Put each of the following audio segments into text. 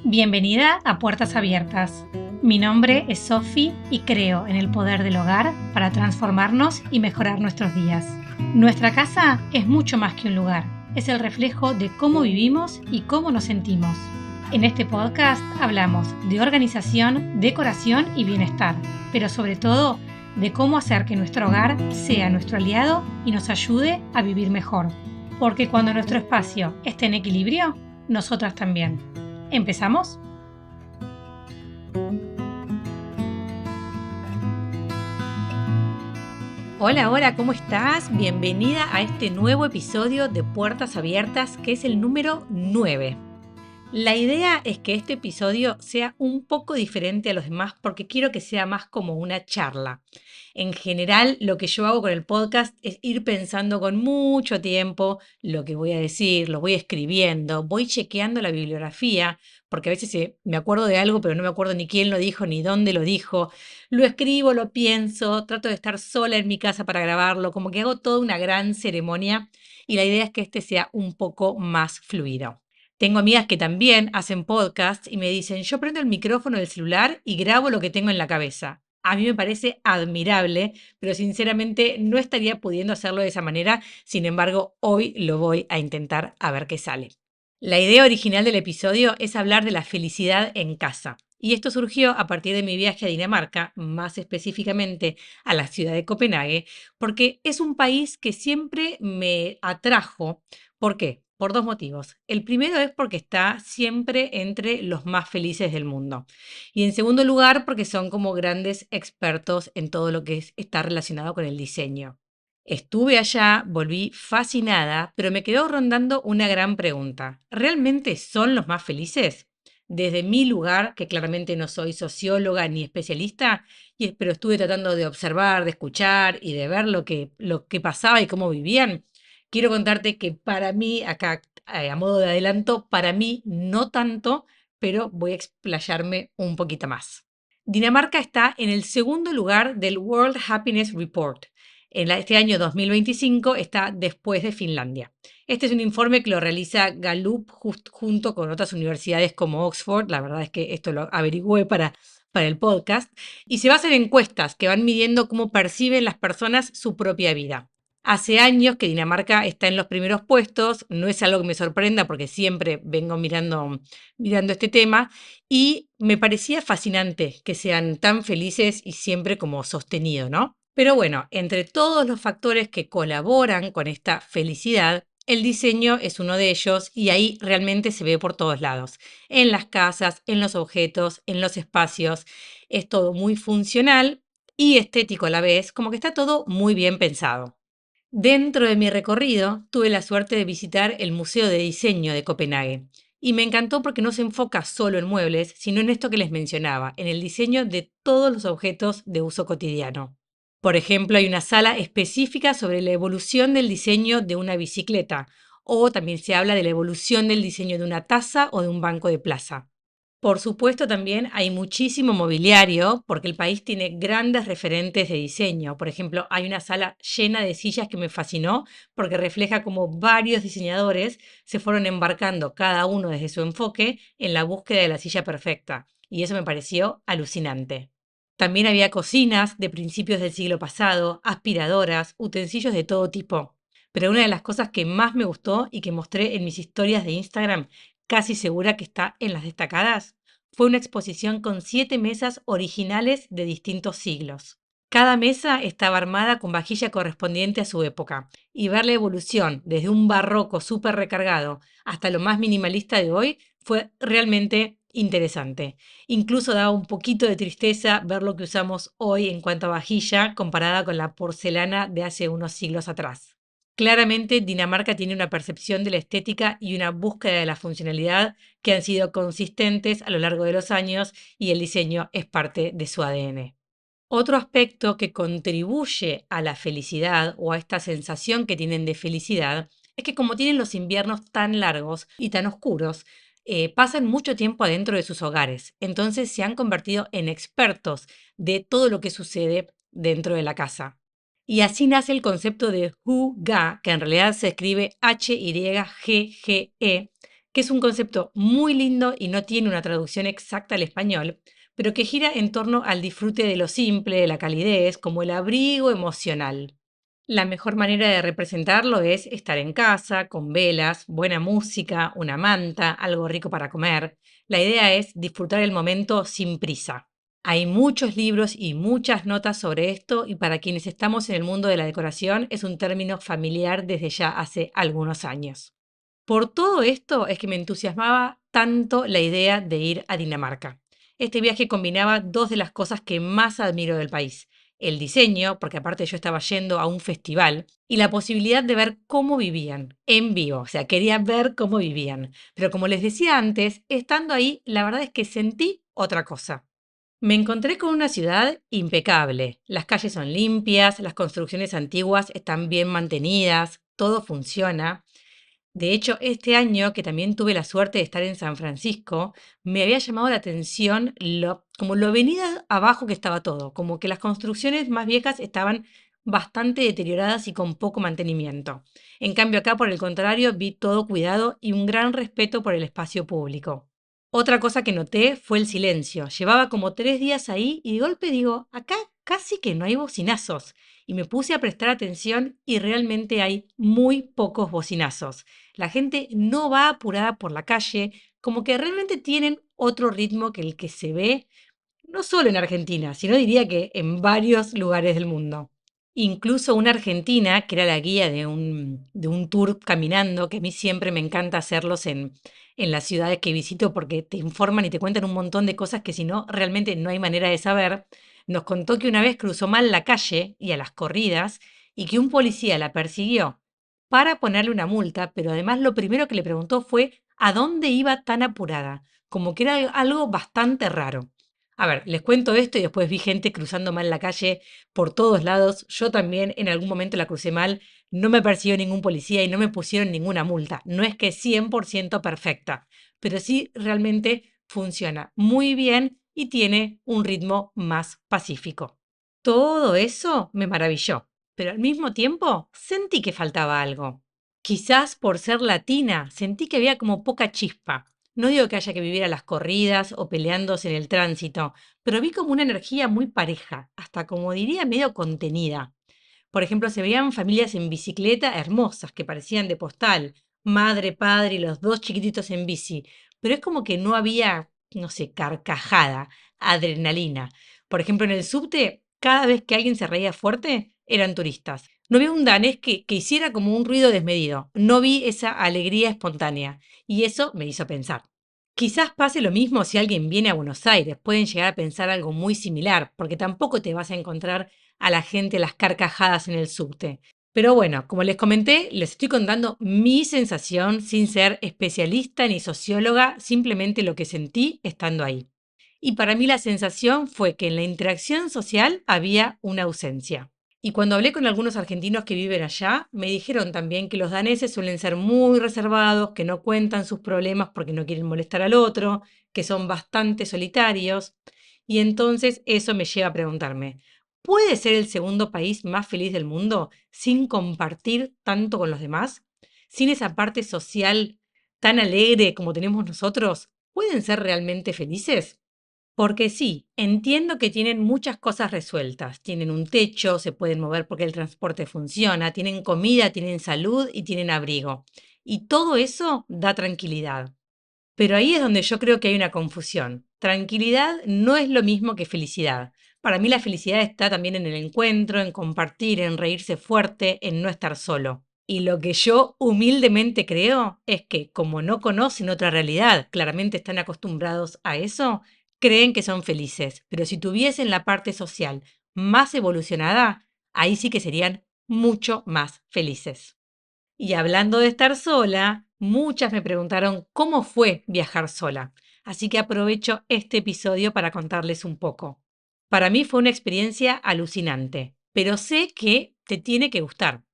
Bienvenida a Puertas Abiertas. Mi nombre es Sofi y creo en el poder del hogar para transformarnos y mejorar nuestros días. Nuestra casa es mucho más que un lugar, es el reflejo de cómo vivimos y cómo nos sentimos. En este podcast hablamos de organización, decoración y bienestar, pero sobre todo de cómo hacer que nuestro hogar sea nuestro aliado y nos ayude a vivir mejor. Porque cuando nuestro espacio esté en equilibrio, nosotras también. ¿Empezamos? Hola, hola, ¿cómo estás? Bienvenida a este nuevo episodio de Puertas Abiertas, que es el número 9. La idea es que este episodio sea un poco diferente a los demás porque quiero que sea más como una charla. En general, lo que yo hago con el podcast es ir pensando con mucho tiempo lo que voy a decir, lo voy escribiendo, voy chequeando la bibliografía, porque a veces me acuerdo de algo, pero no me acuerdo ni quién lo dijo ni dónde lo dijo. Lo escribo, lo pienso, trato de estar sola en mi casa para grabarlo, como que hago toda una gran ceremonia y la idea es que este sea un poco más fluido. Tengo amigas que también hacen podcast y me dicen, yo prendo el micrófono del celular y grabo lo que tengo en la cabeza. A mí me parece admirable, pero sinceramente no estaría pudiendo hacerlo de esa manera. Sin embargo, hoy lo voy a intentar a ver qué sale. La idea original del episodio es hablar de la felicidad en casa. Y esto surgió a partir de mi viaje a Dinamarca, más específicamente a la ciudad de Copenhague, porque es un país que siempre me atrajo. ¿Por qué? Por dos motivos. El primero es porque está siempre entre los más felices del mundo. Y en segundo lugar, porque son como grandes expertos en todo lo que está relacionado con el diseño. Estuve allá, volví fascinada, pero me quedó rondando una gran pregunta. ¿Realmente son los más felices? Desde mi lugar, que claramente no soy socióloga ni especialista, pero estuve tratando de observar, de escuchar y de ver lo que pasaba y cómo vivían, quiero contarte que para mí, acá a modo de adelanto, para mí no tanto, pero voy a explayarme un poquito más. Dinamarca está en el segundo lugar del World Happiness Report. Este año 2025 está después de Finlandia. Este es un informe que lo realiza Gallup junto con otras universidades como Oxford. La verdad es que esto lo averigüé para el podcast. Y se basa en encuestas que van midiendo cómo perciben las personas su propia vida. Hace años que Dinamarca está en los primeros puestos, no es algo que me sorprenda porque siempre vengo mirando este tema y me parecía fascinante que sean tan felices y siempre como sostenido, ¿no? Pero bueno, entre todos los factores que colaboran con esta felicidad, el diseño es uno de ellos y ahí realmente se ve por todos lados, en las casas, en los objetos, en los espacios. Es todo muy funcional y estético a la vez, como que está todo muy bien pensado. Dentro de mi recorrido, tuve la suerte de visitar el Museo de Diseño de Copenhague y me encantó porque no se enfoca solo en muebles, sino en esto que les mencionaba, en el diseño de todos los objetos de uso cotidiano. Por ejemplo, hay una sala específica sobre la evolución del diseño de una bicicleta, o también se habla de la evolución del diseño de una taza o de un banco de plaza. Por supuesto, también hay muchísimo mobiliario porque el país tiene grandes referentes de diseño. Por ejemplo, hay una sala llena de sillas que me fascinó porque refleja cómo varios diseñadores se fueron embarcando, cada uno desde su enfoque, en la búsqueda de la silla perfecta. Y eso me pareció alucinante. También había cocinas de principios del siglo pasado, aspiradoras, utensilios de todo tipo. Pero una de las cosas que más me gustó y que mostré en mis historias de Instagram, casi segura que está en las destacadas, fue una exposición con 7 mesas originales de distintos siglos. Cada mesa estaba armada con vajilla correspondiente a su época, y ver la evolución desde un barroco súper recargado hasta lo más minimalista de hoy fue realmente interesante. Incluso daba un poquito de tristeza ver lo que usamos hoy en cuanto a vajilla comparada con la porcelana de hace unos siglos atrás. Claramente, Dinamarca tiene una percepción de la estética y una búsqueda de la funcionalidad que han sido consistentes a lo largo de los años y el diseño es parte de su ADN. Otro aspecto que contribuye a la felicidad o a esta sensación que tienen de felicidad es que como tienen los inviernos tan largos y tan oscuros, pasan mucho tiempo adentro de sus hogares. Entonces se han convertido en expertos de todo lo que sucede dentro de la casa. Y así nace el concepto de Hygge, que en realidad se escribe Hygge, que es un concepto muy lindo y no tiene una traducción exacta al español, pero que gira en torno al disfrute de lo simple, de la calidez, como el abrigo emocional. La mejor manera de representarlo es estar en casa, con velas, buena música, una manta, algo rico para comer. La idea es disfrutar el momento sin prisa. Hay muchos libros y muchas notas sobre esto y para quienes estamos en el mundo de la decoración es un término familiar desde ya hace algunos años. Por todo esto es que me entusiasmaba tanto la idea de ir a Dinamarca. Este viaje combinaba dos de las cosas que más admiro del país: el diseño, porque aparte yo estaba yendo a un festival, y la posibilidad de ver cómo vivían en vivo, o sea, quería ver cómo vivían. Pero como les decía antes, estando ahí, la verdad es que sentí otra cosa. Me encontré con una ciudad impecable. Las calles son limpias, las construcciones antiguas están bien mantenidas, todo funciona. De hecho, este año, que también tuve la suerte de estar en San Francisco, me había llamado la atención como lo venida abajo que estaba todo, como que las construcciones más viejas estaban bastante deterioradas y con poco mantenimiento. En cambio, acá, por el contrario, vi todo cuidado y un gran respeto por el espacio público. Otra cosa que noté fue el silencio. Llevaba como 3 días ahí y de golpe digo, acá casi que no hay bocinazos. Y me puse a prestar atención y realmente hay muy pocos bocinazos. La gente no va apurada por la calle, como que realmente tienen otro ritmo que el que se ve no solo en Argentina, sino diría que en varios lugares del mundo. Incluso una argentina, que era la guía de un tour caminando, que a mí siempre me encanta hacerlos en las ciudades que visito porque te informan y te cuentan un montón de cosas que si no, realmente no hay manera de saber, nos contó que una vez cruzó mal la calle y a las corridas y que un policía la persiguió para ponerle una multa, pero además lo primero que le preguntó fue a dónde iba tan apurada, como que era algo bastante raro. A ver, les cuento esto y después vi gente cruzando mal la calle por todos lados. Yo también en algún momento la crucé mal. No me persiguió ningún policía y no me pusieron ninguna multa. No es que 100% perfecta, pero sí realmente funciona muy bien y tiene un ritmo más pacífico. Todo eso me maravilló, pero al mismo tiempo sentí que faltaba algo. Quizás por ser latina, sentí que había como poca chispa. No digo que haya que vivir a las corridas o peleándose en el tránsito, pero vi como una energía muy pareja, hasta como diría medio contenida. Por ejemplo, se veían familias en bicicleta hermosas que parecían de postal, madre, padre y los dos chiquititos en bici, pero es como que no había, no sé, carcajada, adrenalina. Por ejemplo, en el subte, cada vez que alguien se reía fuerte, eran turistas. No vi un danés que hiciera como un ruido desmedido, no vi esa alegría espontánea, y eso me hizo pensar. Quizás pase lo mismo si alguien viene a Buenos Aires, pueden llegar a pensar algo muy similar, porque tampoco te vas a encontrar a la gente las carcajadas en el subte. Pero bueno, como les comenté, les estoy contando mi sensación sin ser especialista ni socióloga, simplemente lo que sentí estando ahí. Y para mí la sensación fue que en la interacción social había una ausencia. Y cuando hablé con algunos argentinos que viven allá, me dijeron también que los daneses suelen ser muy reservados, que no cuentan sus problemas porque no quieren molestar al otro, que son bastante solitarios. Y entonces eso me lleva a preguntarme, ¿puede ser el segundo país más feliz del mundo sin compartir tanto con los demás? ¿Sin esa parte social tan alegre como tenemos nosotros? ¿Pueden ser realmente felices? Porque sí, entiendo que tienen muchas cosas resueltas. Tienen un techo, se pueden mover porque el transporte funciona, tienen comida, tienen salud y tienen abrigo. Y todo eso da tranquilidad. Pero ahí es donde yo creo que hay una confusión. Tranquilidad no es lo mismo que felicidad. Para mí la felicidad está también en el encuentro, en compartir, en reírse fuerte, en no estar solo. Y lo que yo humildemente creo es que como no conocen otra realidad, claramente están acostumbrados a eso, creen que son felices. Pero si tuviesen la parte social más evolucionada, ahí sí que serían mucho más felices. Y hablando de estar sola, muchas me preguntaron cómo fue viajar sola. Así que aprovecho este episodio para contarles un poco. Para mí fue una experiencia alucinante, pero sé que te tiene que gustar.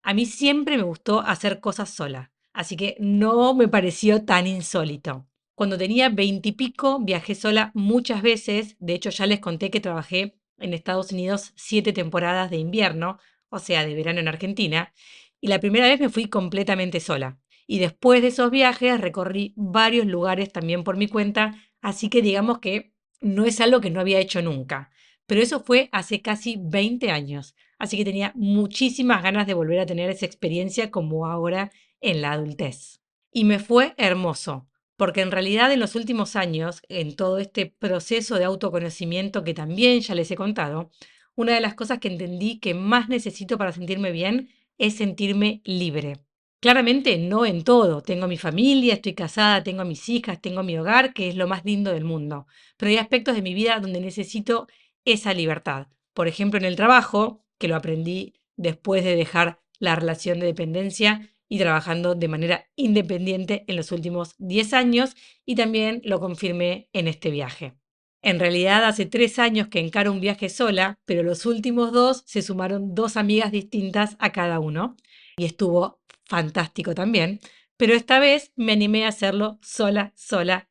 A mí siempre me gustó hacer cosas sola, así que no me pareció tan insólito. Cuando tenía 20 y pico, viajé sola muchas veces. De hecho, ya les conté que trabajé en Estados Unidos 7 temporadas de invierno, o sea, de verano en Argentina, y la primera vez me fui completamente sola. Y después de esos viajes recorrí varios lugares también por mi cuenta, así que digamos que no es algo que no había hecho nunca. Pero eso fue hace casi 20 años, así que tenía muchísimas ganas de volver a tener esa experiencia como ahora en la adultez. Y me fue hermoso, porque en realidad en los últimos años, en todo este proceso de autoconocimiento que también ya les he contado, una de las cosas que entendí que más necesito para sentirme bien es sentirme libre. Claramente no en todo. Tengo mi familia, estoy casada, tengo a mis hijas, tengo mi hogar, que es lo más lindo del mundo. Pero hay aspectos de mi vida donde necesito esa libertad. Por ejemplo, en el trabajo, que lo aprendí después de dejar la relación de dependencia y trabajando de manera independiente en los últimos 10 años, y también lo confirmé en este viaje. En realidad hace 3 años que encaro un viaje sola, pero los últimos dos se sumaron dos amigas distintas a cada uno y estuvo fantástico también, pero esta vez me animé a hacerlo sola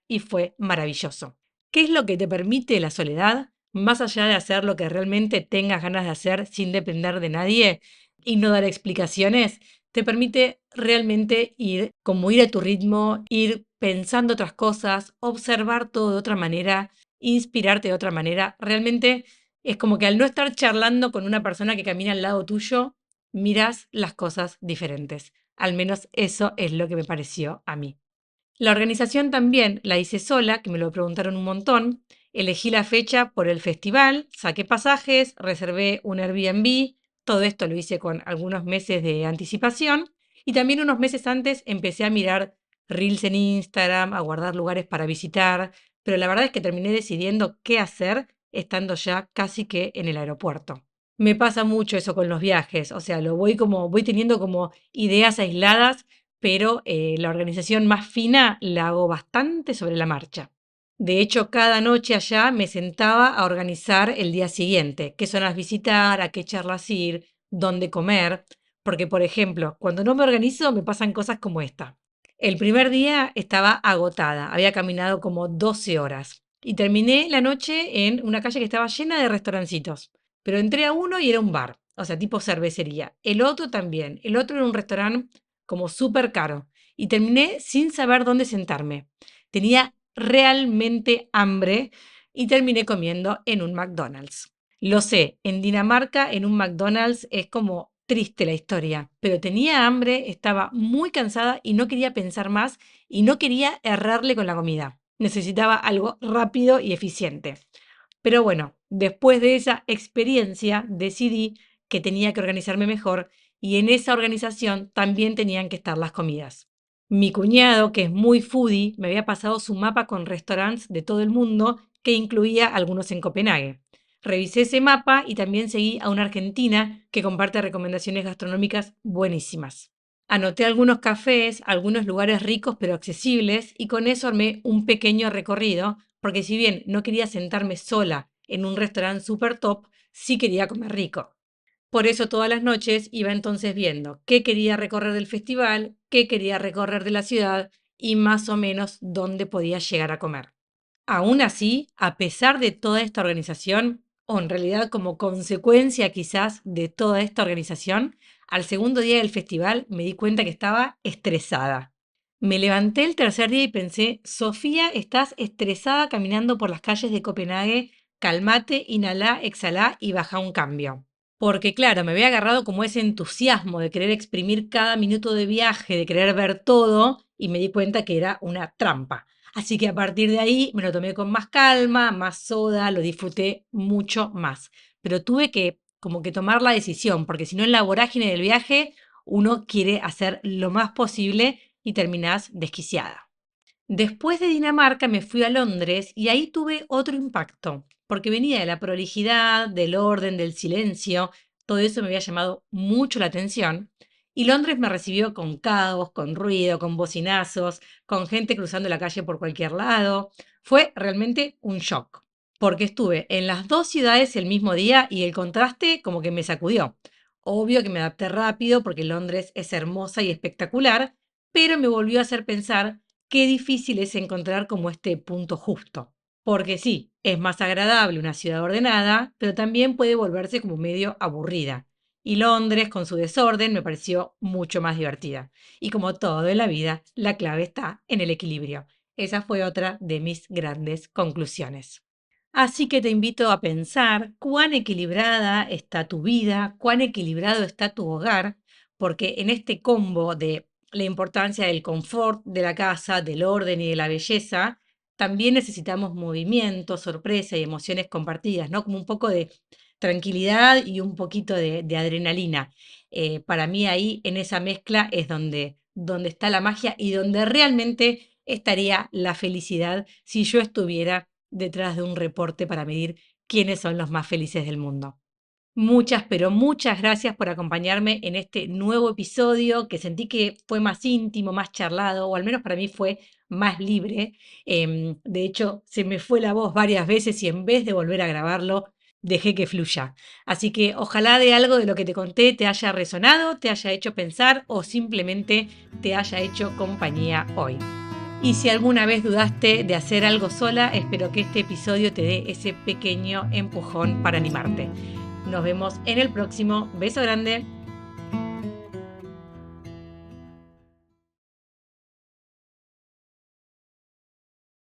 y fue maravilloso. ¿Qué es lo que te permite la soledad? Más allá de hacer lo que realmente tengas ganas de hacer sin depender de nadie y no dar explicaciones, te permite realmente ir a tu ritmo, ir pensando otras cosas, observar todo de otra manera, inspirarte de otra manera. Realmente es como que al no estar charlando con una persona que camina al lado tuyo, miras las cosas diferentes. Al menos eso es lo que me pareció a mí. La organización también la hice sola, que me lo preguntaron un montón. Elegí la fecha por el festival, saqué pasajes, reservé un Airbnb. Todo esto lo hice con algunos meses de anticipación. Y también unos meses antes empecé a mirar reels en Instagram, a guardar lugares para visitar. Pero la verdad es que terminé decidiendo qué hacer estando ya casi que en el aeropuerto. Me pasa mucho eso con los viajes, o sea, voy teniendo como ideas aisladas, pero la organización más fina la hago bastante sobre la marcha. De hecho, cada noche allá me sentaba a organizar el día siguiente, qué zonas visitar, a qué charlas ir, dónde comer, porque por ejemplo, cuando no me organizo me pasan cosas como esta. El primer día estaba agotada, había caminado como 12 horas y terminé la noche en una calle que estaba llena de restaurancitos, pero entré a uno y era un bar, o sea, tipo cervecería. El otro también, el otro era un restaurante como súper caro, y terminé sin saber dónde sentarme. Tenía realmente hambre y terminé comiendo en un McDonald's. Lo sé, en Dinamarca en un McDonald's es como triste la historia, pero tenía hambre, estaba muy cansada y no quería pensar más y no quería errarle con la comida. Necesitaba algo rápido y eficiente. Pero bueno, después de esa experiencia decidí que tenía que organizarme mejor y en esa organización también tenían que estar las comidas. Mi cuñado, que es muy foodie, me había pasado su mapa con restaurantes de todo el mundo que incluía algunos en Copenhague. Revisé ese mapa y también seguí a una argentina que comparte recomendaciones gastronómicas buenísimas. Anoté algunos cafés, algunos lugares ricos pero accesibles y con eso armé un pequeño recorrido, porque si bien no quería sentarme sola en un restaurante super top, sí quería comer rico. Por eso todas las noches iba entonces viendo qué quería recorrer del festival, qué quería recorrer de la ciudad y más o menos dónde podía llegar a comer. Aún así, a pesar de toda esta organización, o en realidad como consecuencia quizás de toda esta organización, al segundo día del festival me di cuenta que estaba estresada. Me levanté el tercer día y pensé, Sofía, estás estresada caminando por las calles de Copenhague, calmate, inhalá, exhalá y baja un cambio. Porque claro, me había agarrado como ese entusiasmo de querer exprimir cada minuto de viaje, de querer ver todo, y me di cuenta que era una trampa. Así que a partir de ahí me lo tomé con más calma, más soda, lo disfruté mucho más. Pero tuve que como que tomar la decisión, porque si no en la vorágine del viaje uno quiere hacer lo más posible y terminás desquiciada. Después de Dinamarca me fui a Londres y ahí tuve otro impacto, porque venía de la prolijidad, del orden, del silencio, todo eso me había llamado mucho la atención, y Londres me recibió con caos, con ruido, con bocinazos, con gente cruzando la calle por cualquier lado. Fue realmente un shock, porque estuve en las dos ciudades el mismo día y el contraste como que me sacudió. Obvio que me adapté rápido porque Londres es hermosa y espectacular, pero me volvió a hacer pensar qué difícil es encontrar como este punto justo. Porque sí, es más agradable una ciudad ordenada, pero también puede volverse como medio aburrida. Y Londres, con su desorden, me pareció mucho más divertida. Y como todo en la vida, la clave está en el equilibrio. Esa fue otra de mis grandes conclusiones. Así que te invito a pensar cuán equilibrada está tu vida, cuán equilibrado está tu hogar, porque en este combo de la importancia del confort de la casa, del orden y de la belleza, también necesitamos movimiento, sorpresa y emociones compartidas, ¿no? Como un poco de tranquilidad y un poquito de adrenalina. Para mí ahí, en esa mezcla, es donde está la magia y donde realmente estaría la felicidad si yo estuviera detrás de un reporte para medir quiénes son los más felices del mundo. Muchas, pero muchas gracias por acompañarme en este nuevo episodio que sentí que fue más íntimo, más charlado, o al menos para mí fue más libre. De hecho, se me fue la voz varias veces y en vez de volver a grabarlo, dejé que fluya. Así que ojalá de algo de lo que te conté te haya resonado, te haya hecho pensar o simplemente te haya hecho compañía hoy. Y si alguna vez dudaste de hacer algo sola, espero que este episodio te dé ese pequeño empujón para animarte. Nos vemos en el próximo. Beso grande.